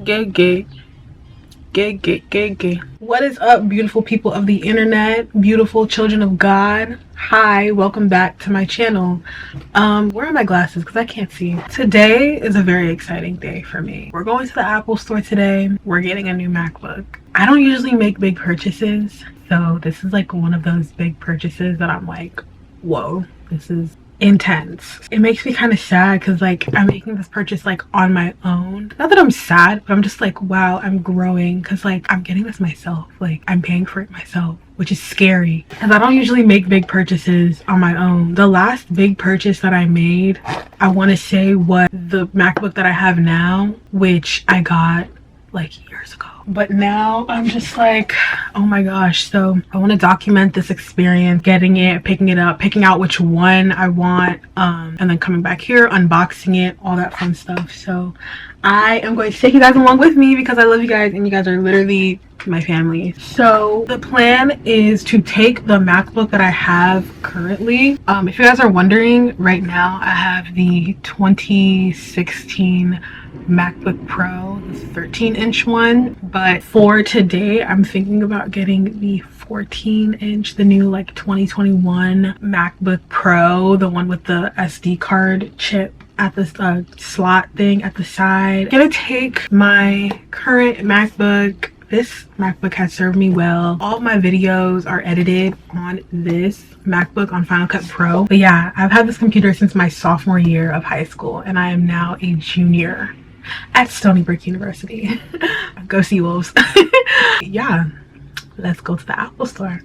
Gay, gay. Gay, gay, gay, gay. What is up, beautiful people of the internet, beautiful children of God? Hi, welcome back to my channel. Where are my glasses? Because I can't see. Today is a very exciting day for me. We're going to the Apple store today. We're getting a new MacBook. I don't usually make big purchases, so this is like one of those big purchases that I'm like, whoa, this is intense. It makes me kind of sad because like I'm making this purchase like on my own. Not that I'm sad, but I'm just like, wow, I'm growing because like I'm getting this myself. Like I'm paying for it myself, which is scary because I don't usually make big purchases on my own. The last big purchase that I made, I want to say, was the MacBook that I have now, which I got like years ago. But now I'm just like, oh my gosh. So I want to document this experience, getting it, picking it up, picking out which one I want, and then coming back here, unboxing it, all that fun stuff. So I am going to take you guys along with me because I love you guys and you guys are literally my family. So the plan is to take the MacBook that I have currently. If you guys are wondering, right now I have the 2016 MacBook Pro, the 13-inch one, but for today I'm thinking about getting the 14-inch, the new like 2021 MacBook Pro, the one with the SD card chip at the slot thing at the side. I'm gonna take my current MacBook. This MacBook has served me well. All of my videos are edited on this MacBook on Final Cut Pro. But yeah, I've had this computer since my sophomore year of high school and I am now a junior at Stony Brook University. Go Seawolves. Yeah, let's go to the Apple store.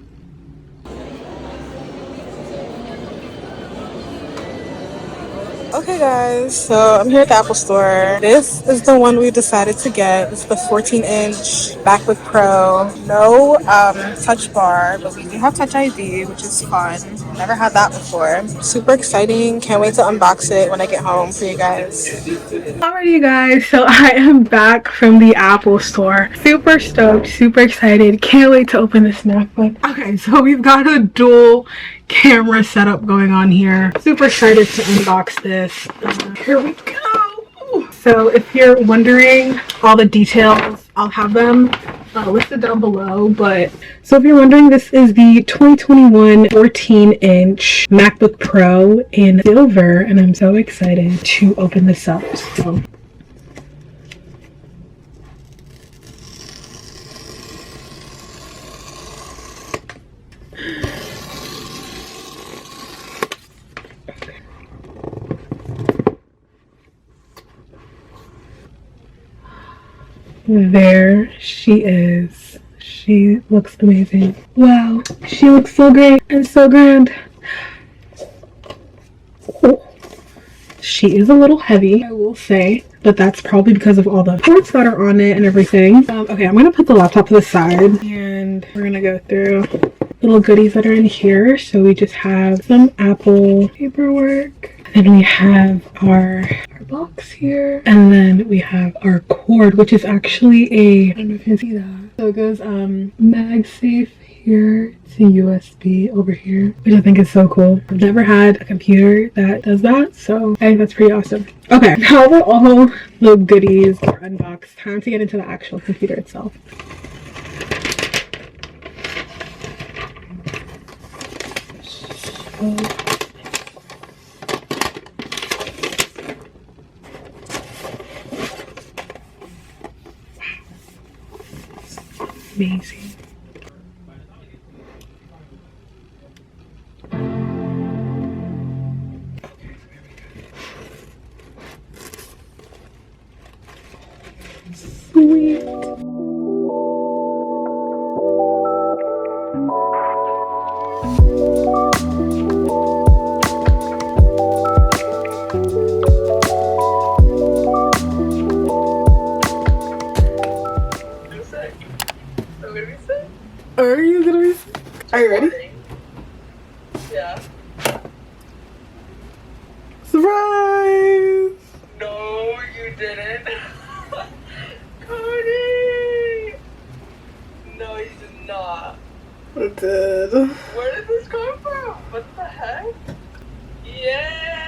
Okay guys, so I'm here at the Apple store. This is the one we decided to get. It's the 14-inch MacBook Pro. No touch bar, but we do have Touch ID, which is fun. Never had that before. Super exciting. Can't wait to unbox it when I get home for you guys. Alrighty you guys, so I am back from the Apple store. Super stoked, super excited. Can't wait to open this MacBook. Okay, so we've got a dual camera setup going on here. Super excited to unbox this. Here we go. So if you're wondering all the details, I'll have them listed down below. But so if you're wondering, this is the 2021 14-inch MacBook Pro in silver, and I'm so excited to open this up. So there she is. She looks amazing. Wow, she looks so great and so grand. Oh. She is a little heavy, I will say, but that's probably because of all the ports that are on it and everything. Okay, I'm gonna put the laptop to the side and we're gonna go through little goodies that are in here. So we just have some Apple paperwork. Then we have our box here, and then we have our cord, which is actually I don't know if you can see that. So it goes MagSafe here to USB over here, which I think is so cool. I've never had a computer that does that, so I think that's pretty awesome. Okay, now that all the goodies are unboxed, time to get into the actual computer itself. Amazing. Sweet. Are you gonna be sick? Are you ready? Yeah. Surprise! No, you didn't. Cody! No, you did not. I did. Where did this come from? What the heck? Yeah!